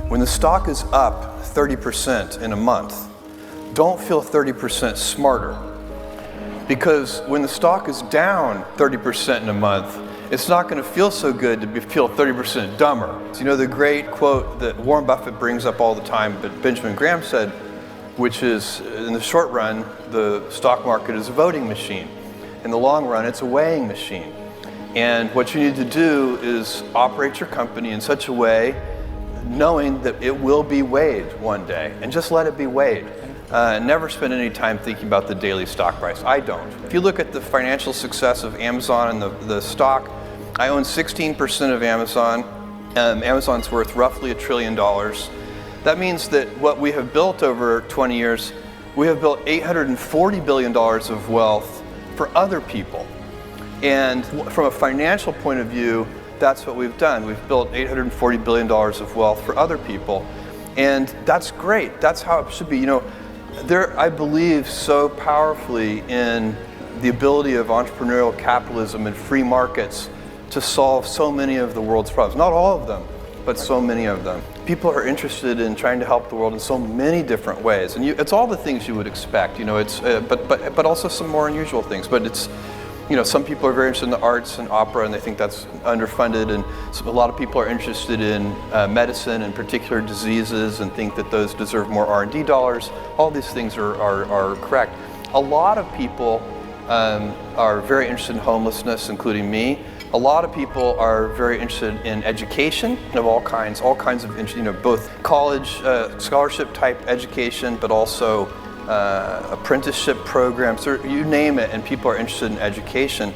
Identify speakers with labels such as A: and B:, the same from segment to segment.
A: When the stock is up 30% in a month, don't feel 30% smarter. Because when the stock is down 30% in a month, it's not going to feel so good to feel 30% dumber. So, you know the great quote that Warren Buffett brings up all the time, but Benjamin Graham said, which is, in the short run, the stock market is a voting machine. In the long run, it's a weighing machine. And what you need to do is operate your company in such a way, knowing that it will be weighed one day, and just let it be weighed. Never spend any time thinking about the daily stock price. I don't. If you look at the financial success of Amazon and the stock, I own 16% of Amazon. Amazon's worth roughly $1 trillion. That means that what we have built over 20 years, we have built $840 billion of wealth for other people. And from a financial point of view, that's what we've done. We've built $840 billion of wealth for other people. And that's great. That's how it should be. You know, I believe so powerfully in the ability of entrepreneurial capitalism and free markets to solve so many of the world's problems. Not all of them, but so many of them. People are interested in trying to help the world in so many different ways, and it's all the things you would expect. You know, it's but also some more unusual things. But it's, you know, some people are very interested in the arts and opera, and they think that's underfunded, and a lot of people are interested in medicine and particular diseases and think that those deserve more R&D dollars. All these things are correct. A lot of people are very interested in homelessness, including me. A lot of people are very interested in education of all kinds of, you know, both college scholarship type education, but also apprenticeship programs, or you name it, and people are interested in education.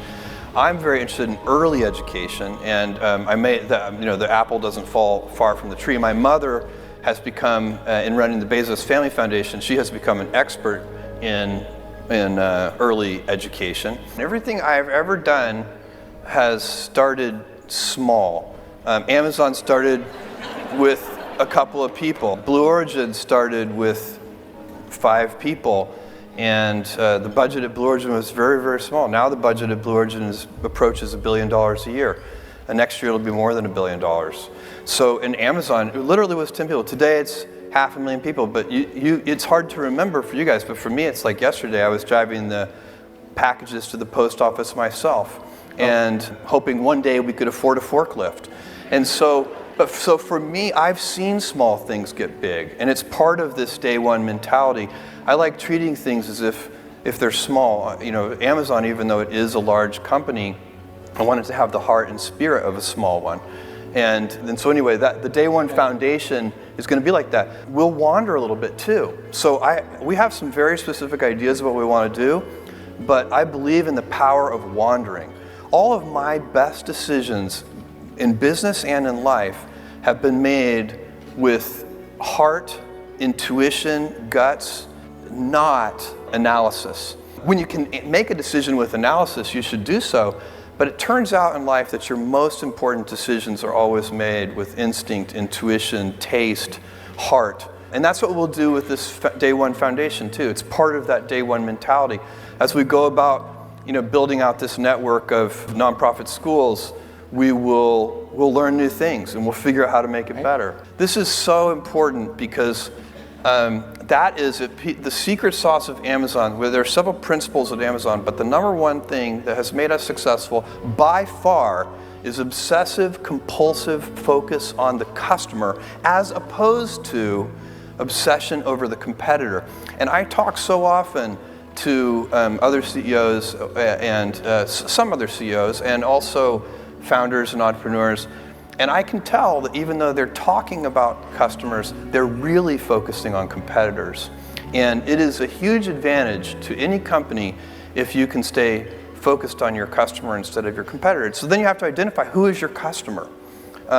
A: I'm very interested in early education, and the apple doesn't fall far from the tree. My mother has become, in running the Bezos Family Foundation, she has become an expert in early education. Everything I've ever done has started small. Amazon started with a couple of people. Blue Origin started with 5 people, and the budget at Blue Origin was very, very small. Now the budget at Blue Origin approaches $1 billion a year. And next year it'll be more than $1 billion. So in Amazon, it literally was 10 people. Today it's 500,000 people, but it's hard to remember for you guys, but for me it's like yesterday I was driving the packages to the post office myself, and hoping one day we could afford a forklift. And so for me, I've seen small things get big, and it's part of this day one mentality. I like treating things as if they're small. You know, Amazon, even though it is a large company, I wanted to have the heart and spirit of a small one. And so anyway, the day one foundation is going to be like that. We'll wander a little bit too. So we have some very specific ideas of what we want to do, but I believe in the power of wandering. All of my best decisions in business and in life have been made with heart, intuition, guts, not analysis. When you can make a decision with analysis, you should do so, but it turns out in life that your most important decisions are always made with instinct, intuition, taste, heart. And that's what we'll do with this day one foundation too. It's part of that day one mentality. As we go about, you know, building out this network of nonprofit schools, we'll learn new things and we'll figure out how to make it better. This is so important because that is the secret sauce of Amazon, where there are several principles at Amazon, but the number one thing that has made us successful by far is obsessive, compulsive focus on the customer as opposed to obsession over the competitor. And I talk so often to other CEOs and some other CEOs and also founders and entrepreneurs, and I can tell that even though they're talking about customers, they're really focusing on competitors. And it is a huge advantage to any company if you can stay focused on your customer instead of your competitor. So then you have to identify who is your customer.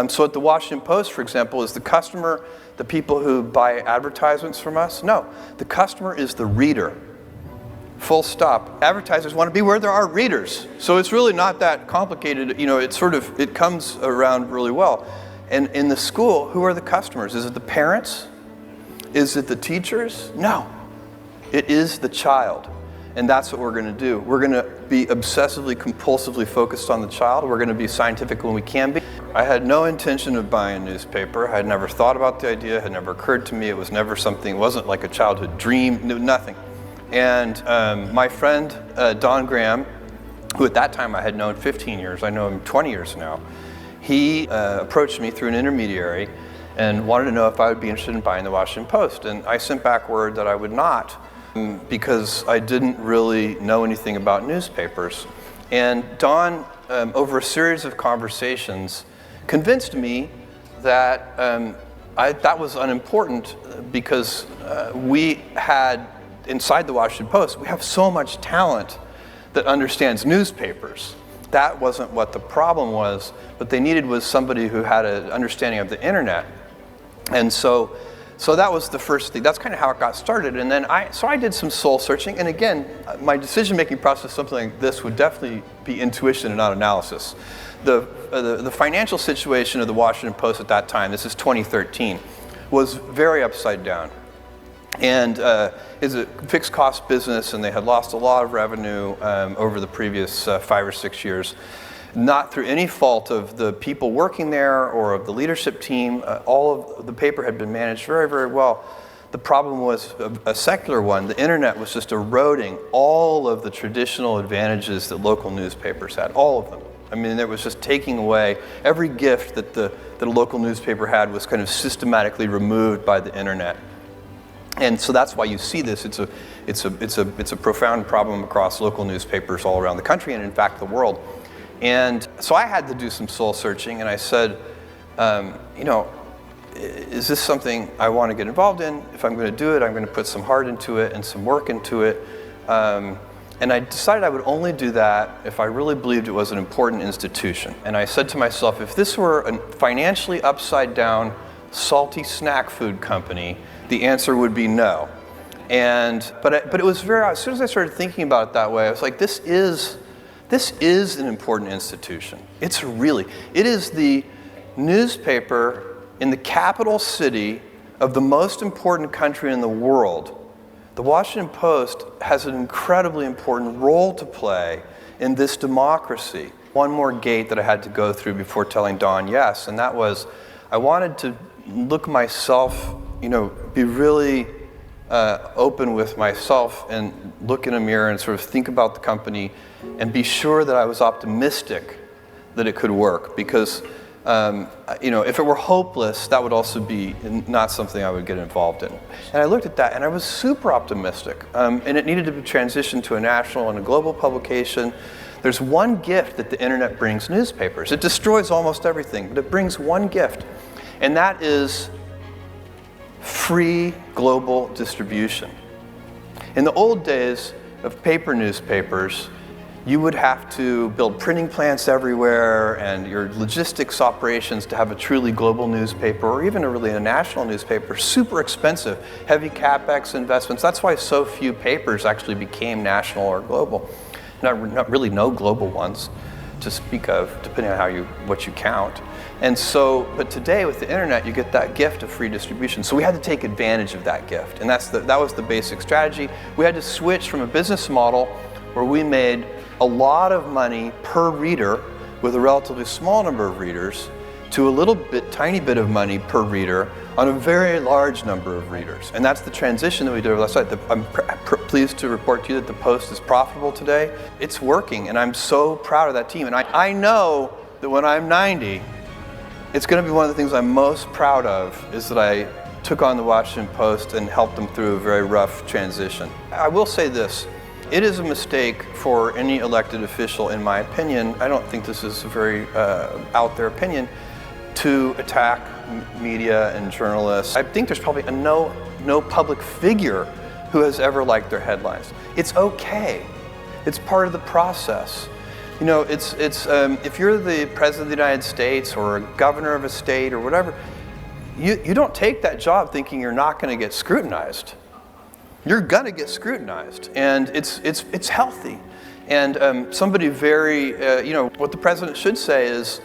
A: So at the Washington Post, for example, is the customer the people who buy advertisements from us? No, the customer is the reader. Full stop. Advertisers want to be where there are readers. So it's really not that complicated. You know, it comes around really well. And in the school, who are the customers? Is it the parents? Is it the teachers? No. It is the child. And that's what we're going to do. We're going to be obsessively, compulsively focused on the child. We're going to be scientific when we can be. I had no intention of buying a newspaper. I had never thought about the idea. It had never occurred to me. It was never something, it wasn't like a childhood dream, nothing. And my friend, Don Graham, who at that time I had known 15 years, I know him 20 years now, he approached me through an intermediary and wanted to know if I would be interested in buying the Washington Post. And I sent back word that I would not, because I didn't really know anything about newspapers. And Don, over a series of conversations, convinced me that that was unimportant, because we had, inside the Washington Post, we have so much talent that understands newspapers. That wasn't what the problem was. What they needed was somebody who had an understanding of the internet. And so that was the first thing. That's kind of how it got started. And then I did some soul searching. And again, my decision-making process, something like this, would definitely be intuition and not analysis. The financial situation of the Washington Post at that time, this is 2013, was very upside down. And is a fixed cost business, and they had lost a lot of revenue over the previous 5 or 6 years. Not through any fault of the people working there or of the leadership team. All of the paper had been managed very, very well. The problem was a secular one. The internet was just eroding all of the traditional advantages that local newspapers had, all of them. I mean, it was just taking away every gift that a local newspaper had was kind of systematically removed by the internet. And so that's why you see this. It's a profound problem across local newspapers all around the country and in fact the world. And so I had to do some soul searching, and I said, is this something I want to get involved in? If I'm going to do it, I'm going to put some heart into it and some work into it. And I decided I would only do that if I really believed it was an important institution. And I said to myself, if this were a financially upside down, salty snack food company, the answer would be no. But it was as soon as I started thinking about it that way, I was like, this is an important institution. It is the newspaper in the capital city of the most important country in the world. The Washington Post has an incredibly important role to play in this democracy. One more gate that I had to go through before telling Don yes, and that was I wanted to look myself, be really open with myself and look in a mirror and sort of think about the company and be sure that I was optimistic that it could work, because if it were hopeless, that would also be not something I would get involved in. And I looked at that and I was super optimistic, and it needed to be transitioned to a national and a global publication. There's one gift that the internet brings newspapers. It destroys almost everything, but it brings one gift, and that is free global distribution. In the old days of paper newspapers, you would have to build printing plants everywhere, and your logistics operations to have a truly global newspaper, or even a national newspaper, super expensive, heavy capex investments. That's why so few papers actually became national or global. Not really no global ones to speak of, depending on what you count. And so, but today with the internet, you get that gift of free distribution. So we had to take advantage of that gift, and that was the basic strategy. We had to switch from a business model where we made a lot of money per reader with a relatively small number of readers to a tiny bit of money per reader on a very large number of readers. And that's the transition that we did over last night. I'm pleased to report to you that the Post is profitable today. It's working, and I'm so proud of that team. And I know that when I'm 90, it's going to be one of the things I'm most proud of, is that I took on the Washington Post and helped them through a very rough transition. I will say this. It is a mistake for any elected official, in my opinion, I don't think this is a very out there opinion, to attack media and journalists. I think there's probably no public figure who has ever liked their headlines. It's okay. It's part of the process. If you're the president of the United States or a governor of a state or whatever, you don't take that job thinking you're not going to get scrutinized. You're going to get scrutinized, and it's healthy. And somebody what the president should say is,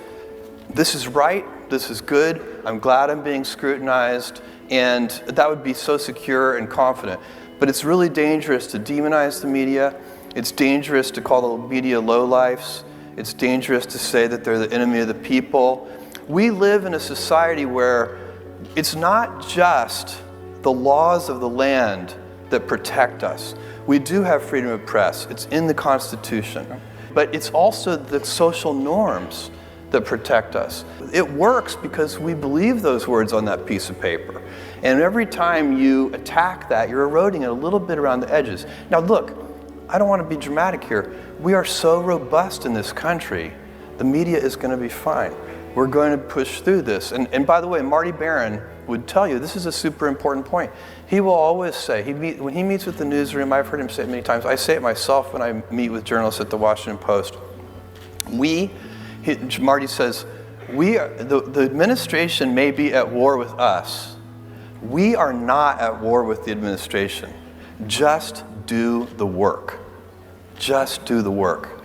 A: this is right, this is good, I'm glad I'm being scrutinized, and that would be so secure and confident. But it's really dangerous to demonize the media. It's dangerous to call the media lowlifes. It's dangerous to say that they're the enemy of the people. We live in a society where it's not just the laws of the land that protect us. We do have freedom of press. It's in the Constitution. But it's also the social norms that protect us. It works because we believe those words on that piece of paper. And every time you attack that, you're eroding it a little bit around the edges. Now look, I don't want to be dramatic here. We are so robust in this country, the media is going to be fine. We're going to push through this. And by the way, Marty Barron would tell you, this is a super important point. He will always say, when he meets with the newsroom, I've heard him say it many times, I say it myself when I meet with journalists at the Washington Post. Marty says, the administration may be at war with us. We are not at war with the administration. Just do the work. Just do the work.